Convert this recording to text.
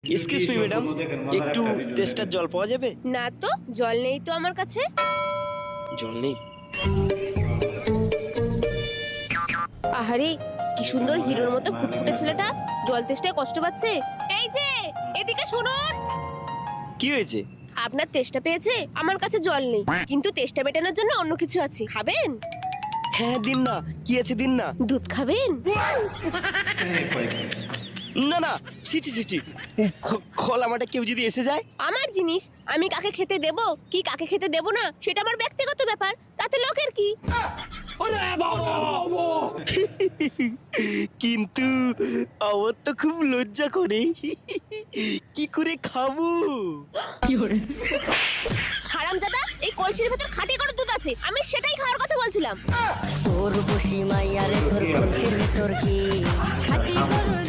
Excuse me madam, একটু tester জল পাওয়া যাবে? না তো, জল নেই তো আমার কাছে। জল নেই? আহারে, কি সুন্দর হিরোর মতো ফুটফুটে ছেলেটা জল তেষ্টায় কষ্ট পাচ্ছে। এই যে, এদিকে শুনুন। কি হয়েছে? আপনার তেষ্টা পেয়েছে, আমার কাছে জল নেই, কিন্তু তেষ্টা মেটানোর জন্য অন্য কিছু আছে, খাবেন? হ্যাঁ দিন না, কি আছে দিন না। দুধ খাবেন? না না, ছি ছি ছি ছি, খোলা মাঠে কেউ যদি এসে যায়? আমার জিনিস আমি কাকে খেতে দেব কি কাকে খেতে দেব না সেটা আমার ব্যক্তিগত ব্যাপার, তাতে লোকের কি? কিন্তু আমার তো খুব লজ্জা করে, কি করে খাবো? হারামজাদা, এই কলসির ভেতর খাঁটি করে দুধ আছে, আমি সেটাই খাওয়ার কথা বলছিলাম। তোর বসি মাইয়ারে তোর কলসির ভেতর কি খাটি গরু